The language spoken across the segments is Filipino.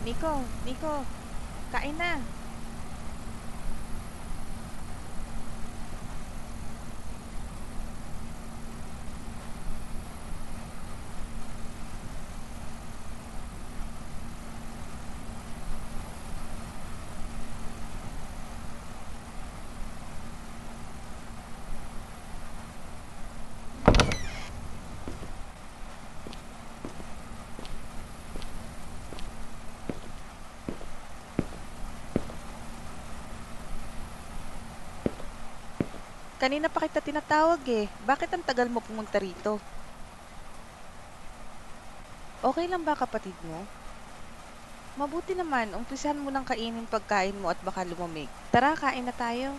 Nico, Nico, kain na. Kanina pa kita tinatawag eh. Bakit ang tagal mo pumunta rito? Okay lang ba kapatid mo? Mabuti naman, umpisahan mo ng kainin pagkain mo at baka lumamig. Tara, kain na tayo.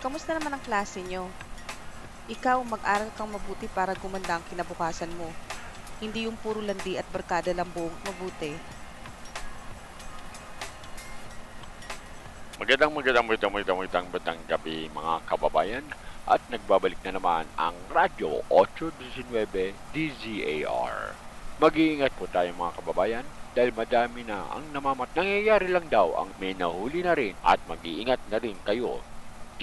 Kamusta naman ang klase nyo? Ikaw, mag-aral kang mabuti para gumanda ang kinabukasan mo. Hindi yung puro landi at barkada lang buong mabuti. Magandang gabi mga kababayan at nagbabalik na naman ang Radyo 819 DZAR. Mag-iingat po tayo mga kababayan dahil madami na ang nangyayari lang daw ang may nahuli na rin at mag-iingat na rin kayo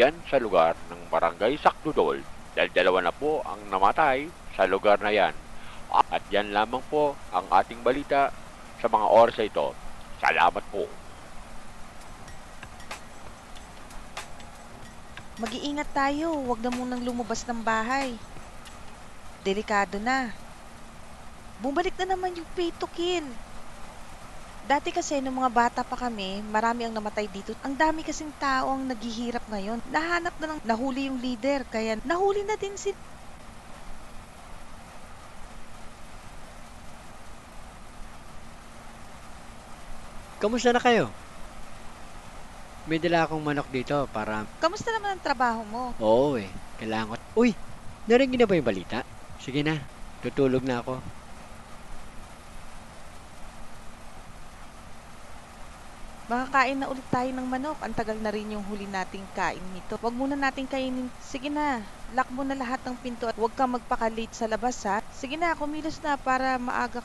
dyan sa lugar ng Barangay Sakdudol dahil dalawa na po ang namatay sa lugar na yan. At yan lamang po ang ating balita sa mga oras na ito. Salamat po. Mag-iingat tayo, huwag na munang lumabas ng bahay. Delikado na. Bumalik na naman yung pay to kill. Dati kasi nung mga bata pa kami, marami ang namatay dito. Ang dami kasing tao ang naghihirap ngayon. Nahanap na lang, nahuli yung leader, kaya nahuli na din si... Kamusta na kayo? May dala akong manok dito para... Kamusta naman ang trabaho mo? Oo kailangan ko... Uy! Narinig na ba yung balita? Sige na, tutulog na ako. Makakain na ulit tayo ng manok. Ang tagal na rin yung huli nating kain nito. Huwag muna nating kainin. Sige na, lock mo na lahat ng pinto at huwag kang magpaka-late sa labas ha. Sige na, kumilos na para maaga.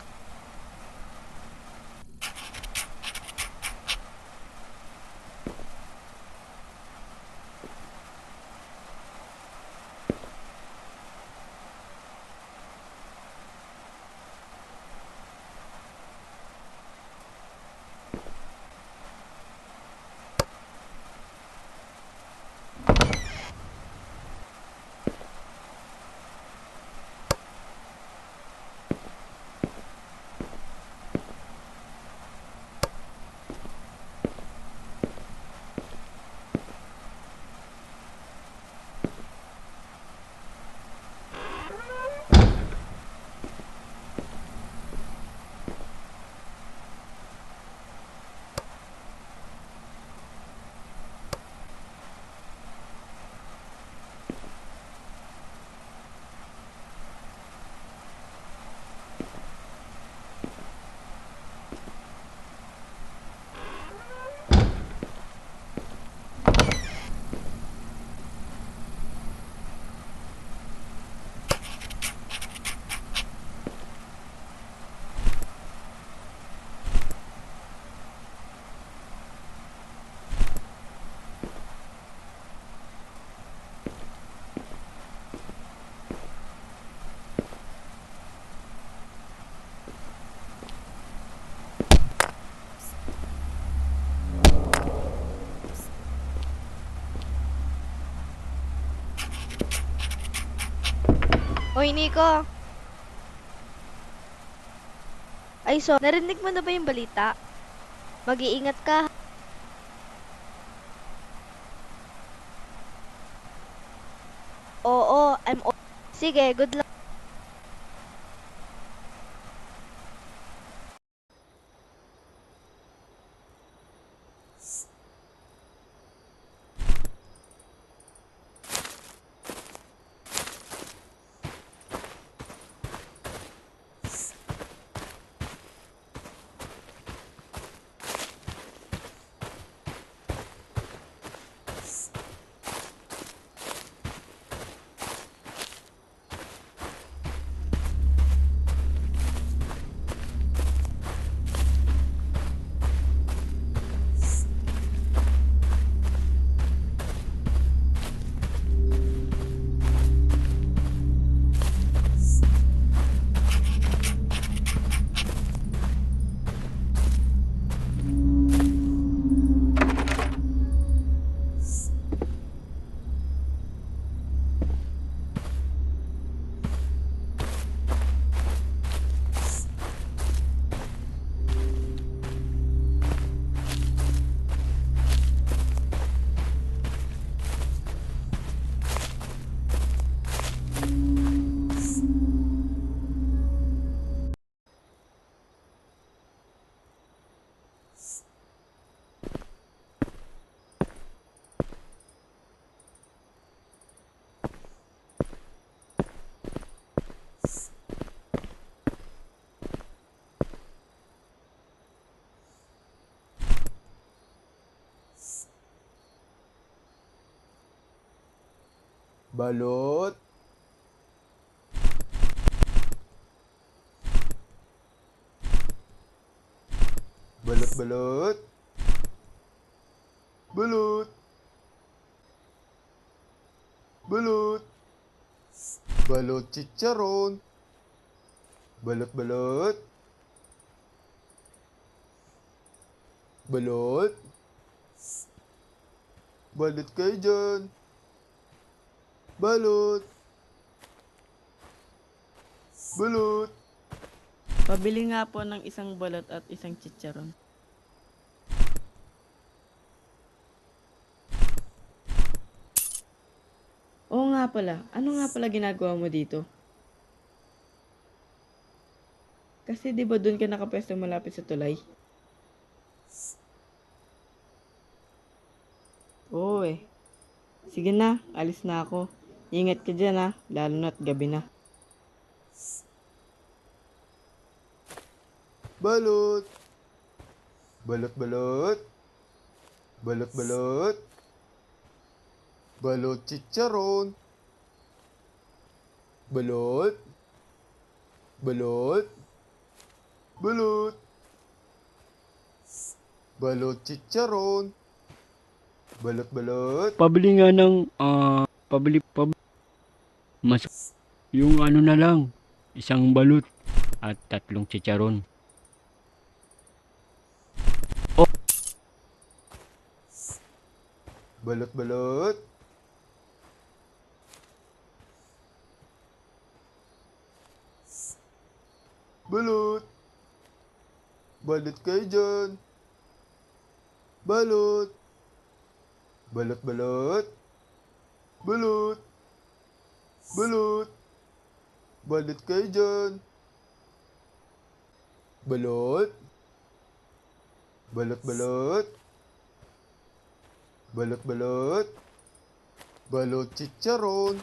Hoy, Nico! Ay, so, narinig mo na ba yung balita? Mag-iingat ka. Oo, Sige, good luck. balot, balot, balot, balot, balot, balot chicharon, balot, balot, balot, balot kayo dyan, balot, balot. Pabili nga po ng isang balot at isang chicharon. Oo nga pala. Ano nga pala ginagawa mo dito? Kasi di ba doon ka nakapwesto malapit sa tulay? Oo eh. Sige na, alis na ako. Ingat ka dyan ha, lalo na't gabi na. Balot. Balot, balot. Balot, balot. Balot chicharon. Balot. Balot. Balot. Balot chicharon. Balot, balot. Pabili nga ng, mas, yung ano na lang, isang balot at 3 chicharon. Balot, balot. Balot. Balot kayo dyan. Balot. Balot, balot. Balot. Balot. Balot kayo dyan. Balot. Balot, balot. Balot, balot. Balot chicharon.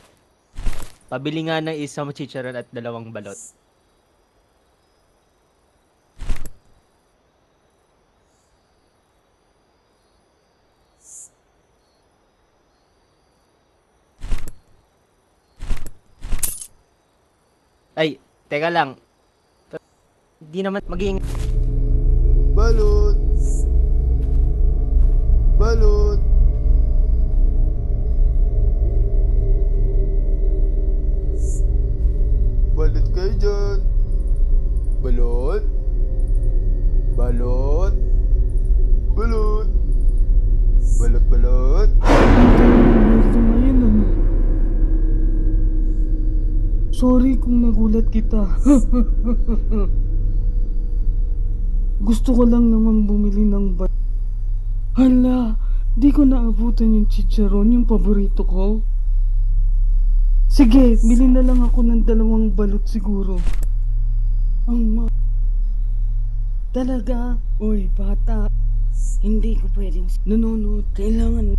Pabili nga ng isang chicharon at 2 balot. Ay, teka lang. Hindi naman maging... Balot. Balot. Balot kayo dyan. Balot. Balot. Balot. Balot, balot. Ayun ano. Sorry kung nagulat kita. Gusto ko lang naman bumili ng Hala, di ko naabutan yung chicharon, yung paborito ko. Sige, bili na lang ako ng 2 balot siguro. Talaga? Uy, bata. Hindi ko pwedeng nanonood. Kailangan